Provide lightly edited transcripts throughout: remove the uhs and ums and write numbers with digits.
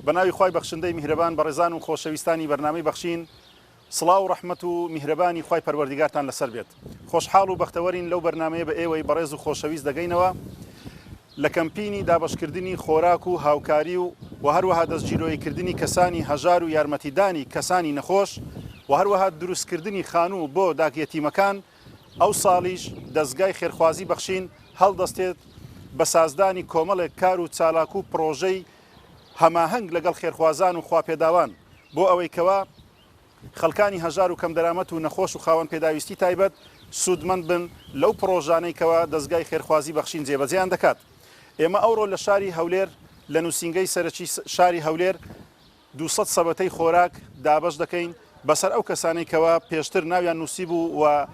بەناوی خوای بەخشندەی میهرەبان بەڕێزان و خۆشەویستانی بەرنامەی بەخشین سڵاو و ڕەحمەت و میهرەبانی خوای پەروەردیگارتان لەسەر بێت. خۆشحاڵ و بەختەوەرین لەو بەرنامەیە بە ئێوەی بەڕێز و خۆشەویست دەگەینەوە لە کەمپینی دابەشکردنی خۆراک و هاوکاری و هەروەها دەستگیرۆییکردنی کەسانی هەژار و یارمەتیدانی کەسانی نەخۆش و هەروەها دروستکردنی خانوو بۆ داگیەتیمەکان ئەو ساڵیش دەستگای خێرخوازی بەخشین هەڵدەستێت بە سازدانی کۆمەڵێک کار و چالاک و پرۆژەی هەماهەنگ لەگەڵ خێرخوازان و خواپێداوان بۆ ئەوەی کەوا خەڵکانی هەژار و کەم دەرامەت و نەخۆش و خاوەن پێداویستی تایبەت سوودمەند بن لەو پرۆژانەی کەوا دەستگای خێرخوازی بەخشین جێبەجێیان دەکات. ئێمە ئەوڕۆ لە شاری هەولێر لە نووسینگەی سەرەکی شاری هەولێر 200 سەبەتەی خۆراک دابەش دەکەین بەسەر ئەو کەسانەی کەوا پێشتر ناویان نووسی بوو و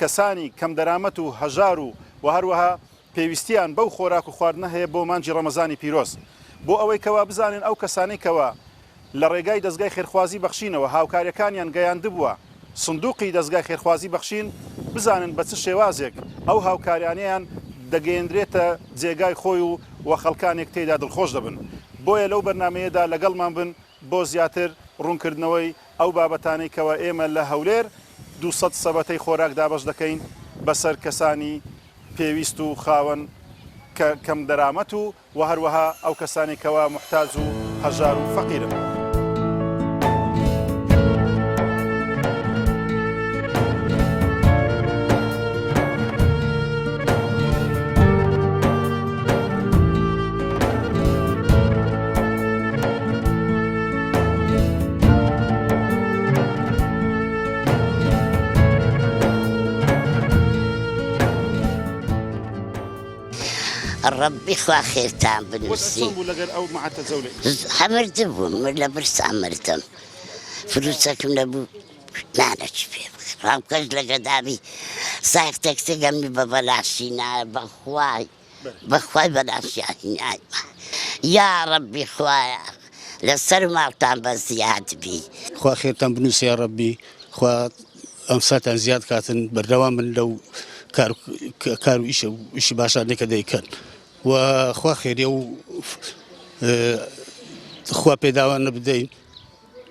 کەسانی کەم دەرامەت و هەژار و هەروەها پێویستیان بەو خۆراک و خواردنە هەیە بۆ مانجی ڕەمەزانی پیرۆز بۆ ئەوەی کەوا بزانن ئەو کەسانەی کەوا لە ڕێگای دەستگای خێرخوازی بەخشینەوە هاوکاریەکانیان گەیاندبووە سندوقی دەستگای خێرخوازی بەخشین بزانن بە چ شێوازێک ئەو هاوکاریانیان دەگەیەندرێتە جێگای خۆی و خەڵکانێک تێدا دڵخۆش دەبن. بۆیە لەو بەرنامەیەدا لەگەڵمان بن بۆ زیاتر ڕوونکردنەوەی ئەو بابەتانەی کەوا ئێمە لە هەولێر 200 سەبەتەی خۆراک دابەش دەکەین بەسەر کەسانی پێویست و خاوەن کەم دەرامەت و هەروەها ئەو کەسانێکەوە محتاج و هەژار و فەقیرن. ربي خوا خيرتان بنوسي أو مع التزولي حمرتهم ولا برس عمرتهم فلوسكم لابو ما نشبه رام كج لقدامي صاير تكسي قمي ببلاشينا بخواي بلاشينا يا ربي خوايا لسر مالتان بزياد بي خوا خيرتان بنوسي يا ربي خوا أمساتان زياد كاتن بردوام من لو كارو إيش باشا نكا ديكن وخوا خيري و خوا بيداوان نبدين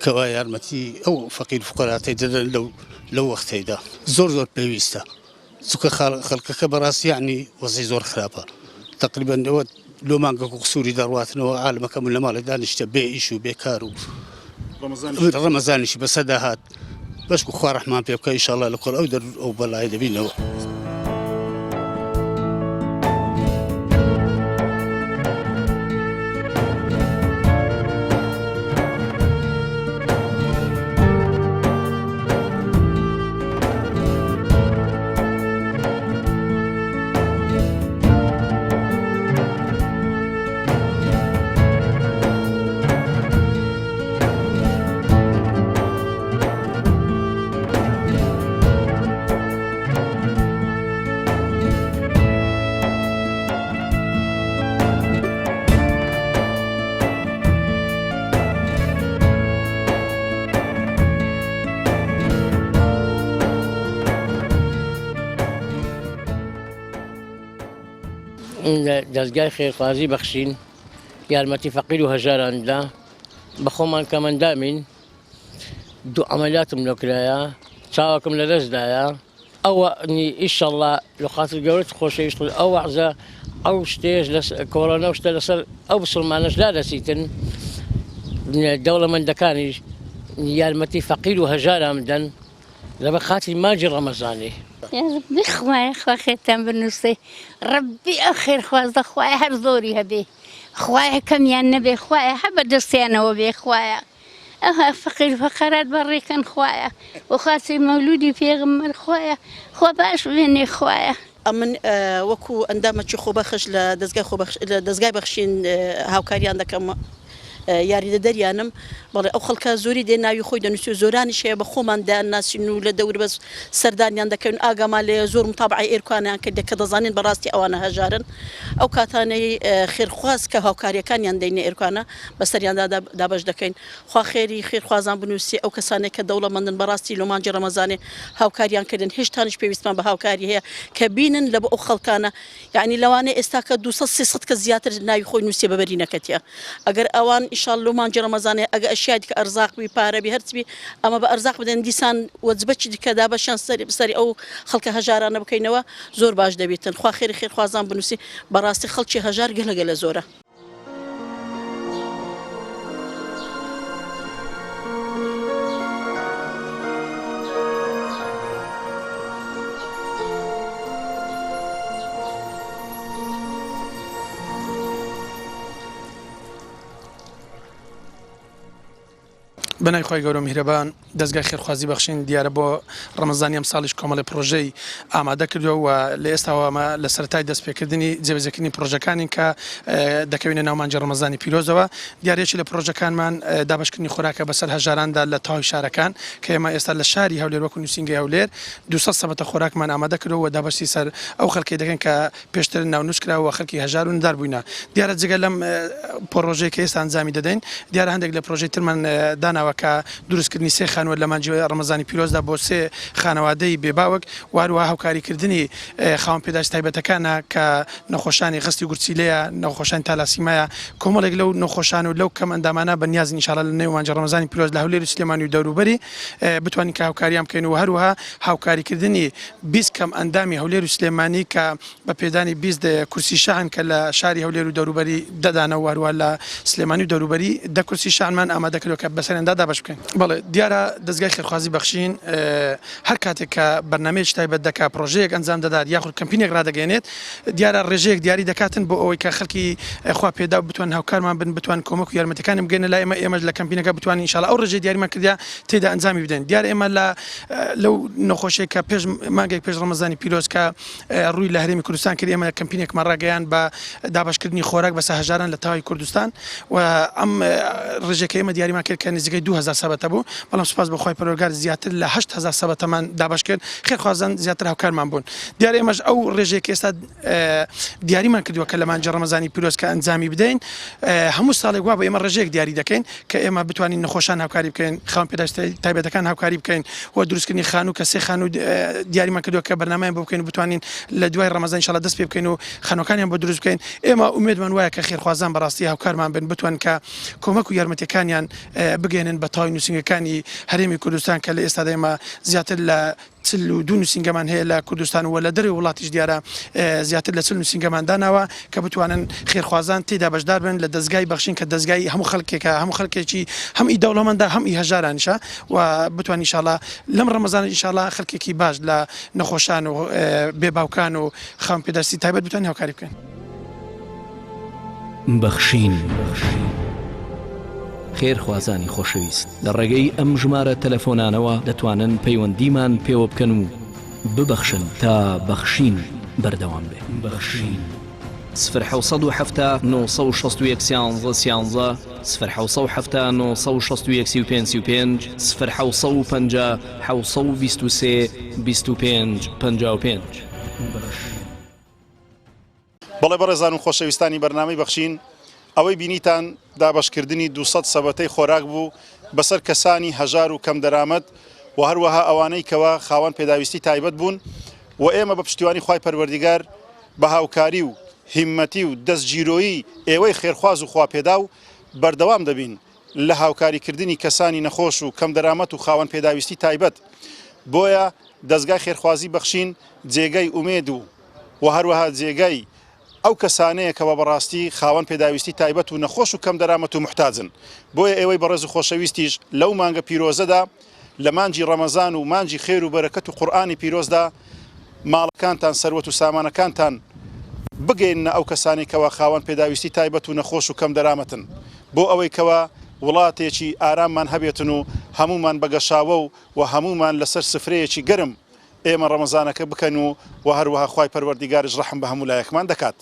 كوا يارمتي أو فقير فقراء تيدن لو وقت هيدا زور بيويستا سوكا خلقك براس يعني وزي زور خرابة تقريبا لو مانكا قصوري درواتنا وعالم كامل مال دانش تبي إيشو بيكارو رمضان إيش بس هذا هات بس خوا رحمن بيبقى إن شاء الله لكل أودر أو بلا هيدا بينا دەستگای خێرخوازی بەخشین یارمەتی فەقیر و هەژاراندا بەخۆمان کەمەندامین دوو ئەمەلیاتم لۆکرایە چاوەکەم لە دەستدایە ئەوە ئیشەڵڵا لە خاتر گەورەت خۆشەویست ئەو وەعزە ئەو شتێش کۆڕۆنە شتە لەسەر ئەو بسڵمانەش دادەسیتن دەوڵەمەندەکانیش یارمەتی فەقیر و هەژاران بدەن لەبەر خاتری ماجی ڕەمەزانی. يا ربي خوايا خوا خيرتان بنوسي ربي أخير خوازة خوايا هر زوري هبي خوايا كم ينبي خوايا حبا دستيانا وبي خوايا أها فقير فقرات بري كان خوايا وخاصي مولودي في غمر خوايا خوا باش بيني خوايا ئەمن وەکو ئەندامەکی خۆبەخش لە دەستگای بەخشین هاوکاریان دەکەم یاریدە دەریانم بەڵێ ئەو خەڵکە زۆری دێ ناوی خۆی دەنووسی زۆرانیش هەیە بە خۆمان داناسین و لە دەور بەس سەردانیان دەکەون ئاگامان لێ زۆر متابعی ئێرکوانیان کرد کە دەزانین بەڕاستی ئەوانە هەژارن ئەو کاتانەی خێرخواز کە هاوکاریەکانیان دەینە ئێرکوانە بەسەریاندا دابەش دەکەین خوا خێری خێرخوازان بنووسی ئەو کەسانێک کە دەوڵەمەندن بەڕاستی لە مانجی ڕەمەزانێ هاوکاریان کردن هێشتانش پێویستمان بە هاوکاری هەیە کە بینن لە بۆ ئەو خەڵکانە یعنی لەوانەیە ئێستا کە 200 کە زیاتر ناوی خۆی نووسێ بەبەری نەکەتیە ئەگەر ئەوان ئیشاڵ مانجی ڕەمەزانێ ئەگە ئەشیای دیکە ئەرزاق بی پارە بی هەرچبی ئەمە بە ئەرزاق بدەن دیسان وەجبەتی دیکەدا بەشیان سەری ئەو خەڵکە هەژارانە بکەینەوە زۆر باش دەبێتن خوا خێری خێرخوازان بنووسی بەڕاستی خەڵکی هەژار گەلەگە لە زۆرە. بەنای خۆی گەورە میهرەبان دەستگای خێرخوازی بەخشین دیارە بۆ ڕەمەزانی ئەم ساڵیش کۆمەڵی پرۆژەی ئامادە کردووە و لە ئێستاوەمە لە سەرەتای دەستپێکردنی جێبەجێکردنی پرۆژەکانی کە دەکەوینە ناومانجی ڕەمەزانی پیرۆزەوە دیارێکی لە پرۆژەکانمان دابشکردنی خۆراکە بەسەر هەژاراندا لە تاوی شارەکان کە ئێمە ئێستا لە شاری هەولێر وەکو نووسینگی هەولێر 200 سەبەتە خۆراکمان ئامادە کردەوە و دابەشی سەر ئەو خەڵکی دەکەن کە پێشتر ناونووسکراوە خەڵکی هەژار و ندار بووینە دیارە جگە لەم پرۆژەی کە ئێستا ئەنجامی دەدەین دیارە هەندێک لە پرۆژەی ترمان داناوە کە دروستکردنی سێ خانوە لە مانجی ڕەمەزانی پیرۆزدا بۆ سێ خانەوادەی بێباوک واروها هاوکاریکردنی خاوەن پێداش تایبەتەکانە کە نەخۆشانی خستی گورچیلەیە نەخۆشانی تالاسیمایە کۆمەڵێک لەو نەخۆشان و لەو کەم ئەندامانە بەنیازن ئینشاءالله لە نێو مانجی ڕەمەزانی پیرۆز لە هەولێر و سلێمانی و دەوروبەری بتوانین کە هاوکاریان بکەین و هەروها هاوکاریکردنی 20 کەم ئەندامی هەولێر و سلێمانی کە بە پێدانی 20 کورسی شعن کە لە شاری هەولێر و دەوروبەری دەدانە و هەروها لە سلێمانی و دەوروبەری 10 کورسی شعنمان ئامادە کردووە کە بەسەرێندا دابش بکەین. بەڵێ دیارە دەستگای خێرخوازی بەخشین هەر کاتێک کە بەرنامەیەکی تایبەت دەکات پرۆژەیەک ئەنجام دەدات یاخود کەمپینێک ڕدەگەێنێت دیارە ڕێژەیەک دیاری دەکاتن بۆ ئەوەی کە خەڵکی خوا پێدا بتوان هاوکارمان بن بتوان کۆمەک و یارمەتەکانی بگەنە لای ئێمەش لە کەمپینەکە بتوانین ئینشاءالله ئەو ڕێژەی دیاریمان کردیا تێدا ئەنجامی بدەین. دیارە ئێمە لەو نەخۆشیێک کە پێش مانگێک پێش ڕەمەزانی پیرۆز کە ڕووی لە هەرێمی کوردستان کرد ئێمە کەمپینێکمان ڕاگەیان بە دابشکردنی خۆراک بەسەر هەژاران لە تاوای کوردستان و ئەم ڕێژەکە ئێمە دیاریمان کرد کە نزیکەی 2000 سەبەتە بوو بەڵام سوپاس بەخوای پەروەردگار زیاتر لە 8000 سەبەتەمان دابش کرد خێرخوازان زیاتر هاوکارمان بوون. دیارە ئێمەش ئەو ڕێژەیەک ئێستا دیاریمان کردووە کە لە مانجی ڕەمەزانی پیرۆز کە ئەنجامی بدەین هەموو ساڵێک وا بە ئێمە ڕێژەیەک دیاری دەکەین کە ئێمە بتوانین نەخۆشان هاوکاری بکەین خاوەن پێداش تایبەتەکان هاوکاری بکەین و دروستکردنی خانوو کە سێ خانوو دیاریمان کردووە کە بەرنامەیان بۆ بکەین و بتوانین لە دوای ڕەمەزان ئینشاءالله دەست پێ بکەین و خانووەکانیان بۆ دروست بکەین. ئێمە ئومێدمان وایە کە خێرخوازان بەڕاستی هاوکارمان بن بتوان کە کۆمەک و یارمەتیەکانیان بگەێنن بە تاوای نووسینگەکانی هەرێمی کوردستان کە لە ئێستادا ئێمە زیاتر لە 42 نووسینگەمان هەیە لە کوردستان و لە دەرەوەی وڵاتیش دیارە زیاتر لە 40 نووسینگەمان داناوە کە بتوانن خێرخوازان تێدا بەشدار بن لە دەستگای بەخشین کە دەستگای هەموو خەڵکێکە هەموو خەڵکێکی هەم ئی دەوڵەمەندە هەم ئی هەژارانیشە و بتوان ئینشاءالله لەم ڕەمەزان ئینشاءالله خەڵکێکی باش لە نەخۆشان و بێباوکان و خاوەن پێداستی تایبەت بتوانین هاوکاری بکەن. بەخشین خێرخوازانی خۆشەویست لە ڕێگەی ئەم ژمارە تەلەفۆنانەوە دەتوانن پەیوەندیمان پێوە بکەن و ببەخشن تا بەخشین بەردەوام بێ. بەخشین 0 960 11 0 965 0 723 25 55. بەڵێ بەڕێزان و خۆشەویستانی بەرنامەی بەخشین ئەوەی بینیتان دابشکردنی 200 سەبەتەی خۆراک بوو بەسەر کەسانی هەژار و کەم دەرامەت و هەروەها ئەوانەی کەوا خاوەن پێداویستی تایبەت بوون و ئێمە بە پشتیوانی خوای پەروەردیگار بە هاوکاری و هیممەتی و دەستگیرۆیی ئێوەی خێرخواز و خواپێدا و بەردەوام دەبین لە هاوکاریکردنی کەسانی نەخۆش و کەم دەرامەت و خاوەن پێداویستی تایبەت بۆیە دەستگای خێرخوازی بەخشین جێگەی ئومێد و هەروەها جێگەی ئەو کەسانەیە کەەوە بەڕاستی خاوەن پێداویستی تایبەت و نەخۆش و کەم دەرامەت و محتاجن بۆیە ئێوەی بەڕێز و خۆشەویستیش لەو مانگە پیرۆزەدا لە مانجی ڕەمەزان و مانجی خێر و بەرەکەت و قورئانی پیرۆزدا ماڵەکانتان سەروەت و سامانەکانتان بگەینە ئەو کەسانی کەەوە خاوەن پێداویستی تایبەت و نەخۆش و کەم دەرامەتن بۆ ئەوەی کەوە وڵاتێکی ئاراممان هەبێتن و هەمومان بەگەشاوە و هەمومان لەسەر سفرەیەکی گەرم ئێمە ڕەمەزانەکە بکەن و هەروەها خوای پەروەردیگارش ڕەحم بە هەموو لایەکمان دەکات.